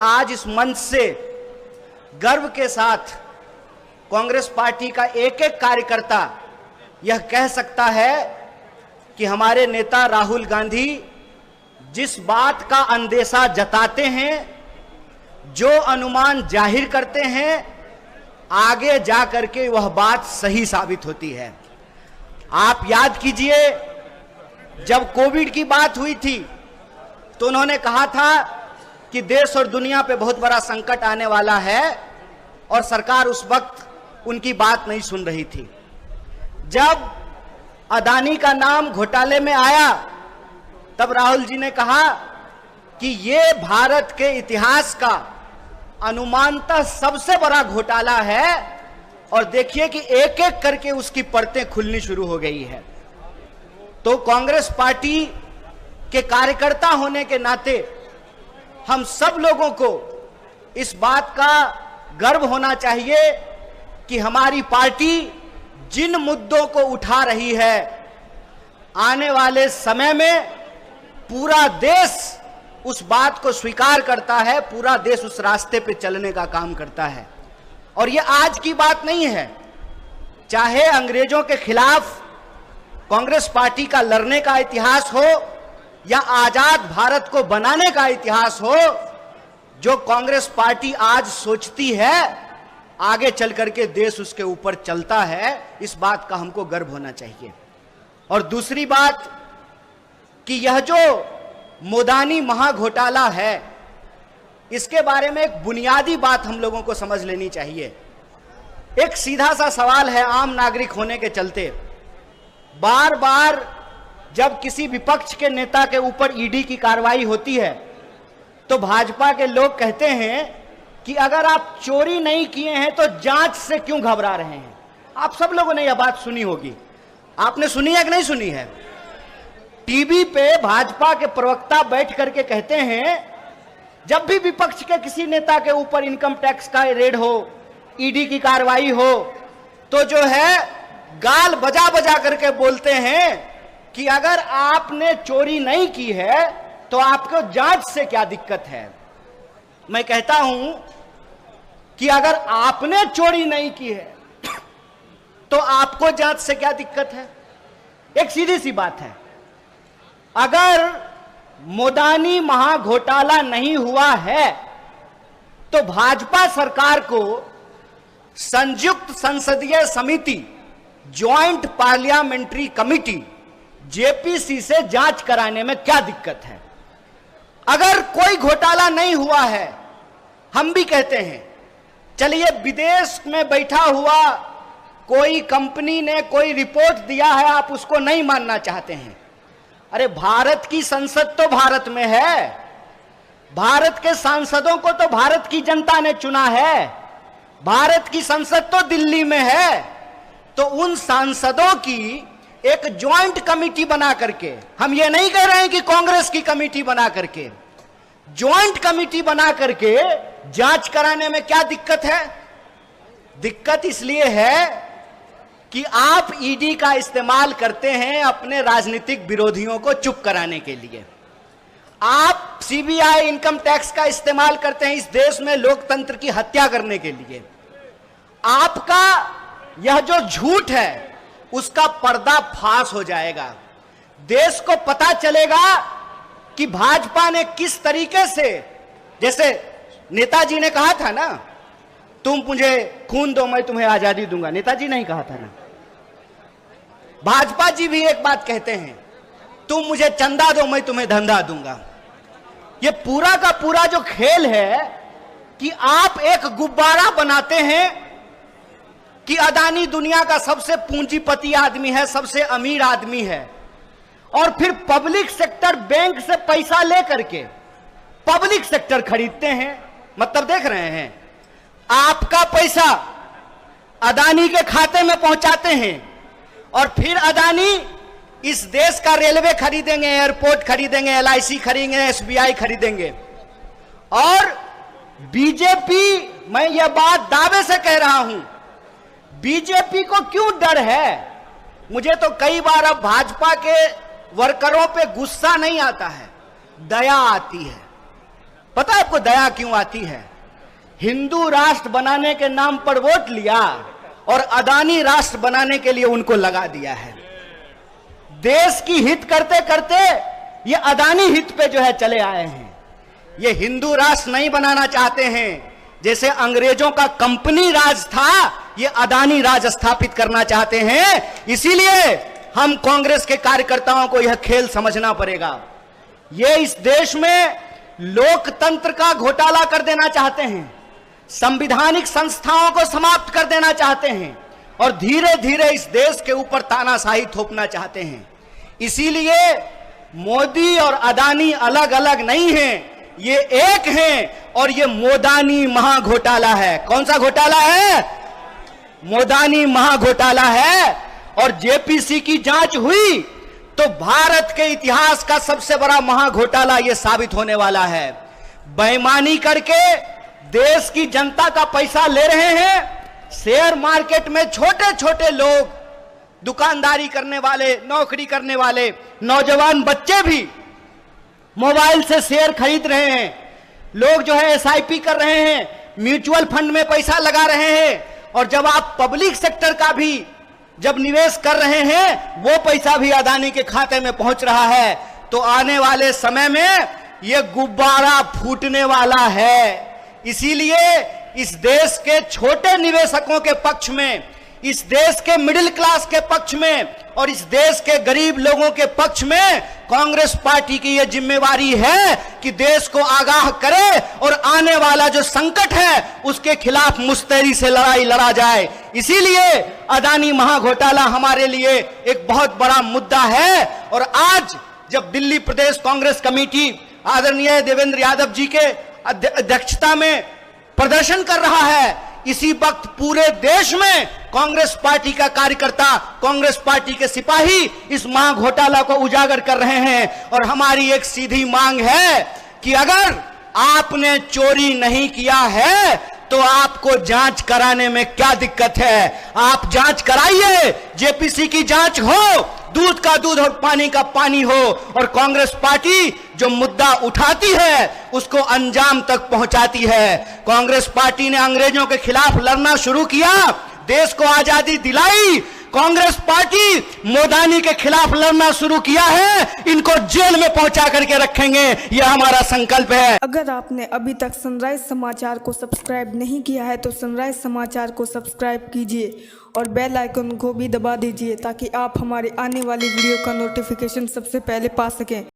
आज इस मंच से गर्व के साथ कांग्रेस पार्टी का एक एक कार्यकर्ता यह कह सकता है कि हमारे नेता राहुल गांधी जिस बात का अंदेशा जताते हैं, जो अनुमान जाहिर करते हैं, आगे जा करके वह बात सही साबित होती है। आप याद कीजिए, जब कोविड की बात हुई थी तो उन्होंने कहा था कि देश और दुनिया पे बहुत बड़ा संकट आने वाला है और सरकार उस वक्त उनकी बात नहीं सुन रही थी। जब अदानी का नाम घोटाले में आया तब राहुल जी ने कहा कि ये भारत के इतिहास का अनुमानतः सबसे बड़ा घोटाला है और देखिए कि एक एक करके उसकी परतें खुलनी शुरू हो गई है। तो कांग्रेस पार्टी के कार्यकर्ता होने के नाते हम सब लोगों को इस बात का गर्व होना चाहिए कि हमारी पार्टी जिन मुद्दों को उठा रही है, आने वाले समय में पूरा देश उस बात को स्वीकार करता है, पूरा देश उस रास्ते पे चलने का काम करता है। और ये आज की बात नहीं है, चाहे अंग्रेजों के खिलाफ कांग्रेस पार्टी का लड़ने का इतिहास हो या आजाद भारत को बनाने का इतिहास हो, जो कांग्रेस पार्टी आज सोचती है आगे चल करके देश उसके ऊपर चलता है, इस बात का हमको गर्व होना चाहिए। और दूसरी बात कि यह जो मोदानी महाघोटाला है, इसके बारे में एक बुनियादी बात हम लोगों को समझ लेनी चाहिए। एक सीधा सा सवाल है, आम नागरिक होने के चलते बार बार जब किसी विपक्ष के नेता के ऊपर ईडी की कार्रवाई होती है तो भाजपा के लोग कहते हैं कि अगर आप चोरी नहीं किए हैं तो जांच से क्यों घबरा रहे हैं। आप सब लोगों ने यह बात सुनी होगी, आपने सुनी है कि नहीं सुनी है? टीवी पे भाजपा के प्रवक्ता बैठ करके कहते हैं, जब भी विपक्ष के किसी नेता के ऊपर इनकम टैक्स का रेड हो, ईडी की कार्रवाई हो, तो जो है गाल बजा बजा करके बोलते हैं कि अगर आपने चोरी नहीं की है तो आपको जांच से क्या दिक्कत है। मैं कहता हूं कि अगर आपने चोरी नहीं की है तो आपको जांच से क्या दिक्कत है। एक सीधी सी बात है, अगर मोदानी महाघोटाला नहीं हुआ है तो भाजपा सरकार को संयुक्त संसदीय समिति, ज्वाइंट पार्लियामेंट्री कमिटी, जेपीसी से जांच कराने में क्या दिक्कत है। अगर कोई घोटाला नहीं हुआ है, हम भी कहते हैं चलिए विदेश में बैठा हुआ कोई कंपनी ने कोई रिपोर्ट दिया है, आप उसको नहीं मानना चाहते हैं। अरे भारत की संसद तो भारत में है, भारत के सांसदों को तो भारत की जनता ने चुना है, भारत की संसद तो दिल्ली में है। तो उन सांसदों की एक ज्वाइंट कमिटी बना करके, हम ये नहीं कह रहे हैं कि कांग्रेस की कमिटी बना करके, ज्वाइंट कमिटी बना करके जांच कराने में क्या दिक्कत है। दिक्कत इसलिए है कि आप ईडी का इस्तेमाल करते हैं अपने राजनीतिक विरोधियों को चुप कराने के लिए, आप सीबीआई इनकम टैक्स का इस्तेमाल करते हैं इस देश में लोकतंत्र की हत्या करने के लिए। आपका यह जो झूठ है उसका पर्दा फाश हो जाएगा, देश को पता चलेगा कि भाजपा ने किस तरीके से, जैसे नेताजी ने कहा था ना, तुम मुझे खून दो मैं तुम्हें आजादी दूंगा, नेताजी नहीं कहा था ना। भाजपा जी भी एक बात कहते हैं, तुम मुझे चंदा दो मैं तुम्हें धंधा दूंगा। ये पूरा का पूरा जो खेल है कि आप एक गुब्बारा बनाते हैं कि अदानी दुनिया का सबसे पूंजीपति आदमी है, सबसे अमीर आदमी है, और फिर पब्लिक सेक्टर बैंक से पैसा लेकर के पब्लिक सेक्टर खरीदते हैं। मतलब देख रहे हैं, आपका पैसा अदानी के खाते में पहुंचाते हैं और फिर अदानी इस देश का रेलवे खरीदेंगे, एयरपोर्ट खरीदेंगे, एलआईसी खरीदेंगे, एसबीआई खरीदेंगे। और बीजेपी, मैं यह बात दावे से कह रहा हूं, बीजेपी को क्यों डर है। मुझे तो कई बार अब भाजपा के वर्करों पे गुस्सा नहीं आता है, दया आती है। पता है आपको दया क्यों आती है? हिंदू राष्ट्र बनाने के नाम पर वोट लिया और अदानी राष्ट्र बनाने के लिए उनको लगा दिया है। देश की हित करते करते ये अदानी हित पे जो है चले आए हैं। ये हिंदू राष्ट्र नहीं बनाना चाहते हैं। जैसे अंग्रेजों का कंपनी राज था, ये अदानी राज स्थापित करना चाहते हैं। इसीलिए हम कांग्रेस के कार्यकर्ताओं को यह खेल समझना पड़ेगा। ये इस देश में लोकतंत्र का घोटाला कर देना चाहते हैं, संवैधानिक संस्थाओं को समाप्त कर देना चाहते हैं और धीरे धीरे इस देश के ऊपर तानाशाही थोपना चाहते हैं। इसीलिए मोदी और अदानी अलग अलग नहीं हैं, ये एक हैं और ये मोदानी महाघोटाला है। कौन सा घोटाला है? मोदानी महाघोटाला है। और जेपीसी की जांच हुई तो भारत के इतिहास का सबसे बड़ा महाघोटाला यह साबित होने वाला है। बेईमानी करके देश की जनता का पैसा ले रहे हैं। शेयर मार्केट में छोटे छोटे लोग, दुकानदारी करने वाले, नौकरी करने वाले नौजवान बच्चे भी मोबाइल से शेयर खरीद रहे हैं। लोग जो है एसआईपी कर रहे हैं, म्यूचुअल फंड में पैसा लगा रहे हैं। और जब आप पब्लिक सेक्टर का भी जब निवेश कर रहे हैं, वो पैसा भी अदानी के खाते में पहुंच रहा है। तो आने वाले समय में ये गुब्बारा फूटने वाला है। इसीलिए इस देश के छोटे निवेशकों के पक्ष में, इस देश के मिडिल क्लास के पक्ष में और इस देश के गरीब लोगों के पक्ष में कांग्रेस पार्टी की यह जिम्मेवारी है कि देश को आगाह करे और आने वाला जो संकट है उसके खिलाफ मुस्तैदी से लड़ाई लड़ा जाए। इसीलिए अदानी महाघोटाला हमारे लिए एक बहुत बड़ा मुद्दा है। और आज जब दिल्ली प्रदेश कांग्रेस कमेटी आदरणीय देवेंद्र यादव जी के अध्यक्षता में प्रदर्शन कर रहा है, इसी वक्त पूरे देश में कांग्रेस पार्टी का कार्यकर्ता, कांग्रेस पार्टी के सिपाही इस महाघोटाला को उजागर कर रहे हैं। और हमारी एक सीधी मांग है कि अगर आपने चोरी नहीं किया है तो आपको जांच कराने में क्या दिक्कत है? आप जांच कराइए, जेपीसी की जांच हो, दूध का दूध और पानी का पानी हो। और कांग्रेस पार्टी जो मुद्दा उठाती है उसको अंजाम तक पहुंचाती है। कांग्रेस पार्टी ने अंग्रेजों के खिलाफ लड़ना शुरू किया, देश को आजादी दिलाई। कांग्रेस पार्टी मोदानी के खिलाफ लड़ना शुरू किया है, इनको जेल में पहुंचा करके रखेंगे, यह हमारा संकल्प है। अगर आपने अभी तक सनराइज समाचार को सब्सक्राइब नहीं किया है तो सनराइज समाचार को सब्सक्राइब कीजिए और बेल आइकन को भी दबा दीजिए ताकि आप हमारे आने वाली वीडियो का नोटिफिकेशन सबसे पहले पा सकें।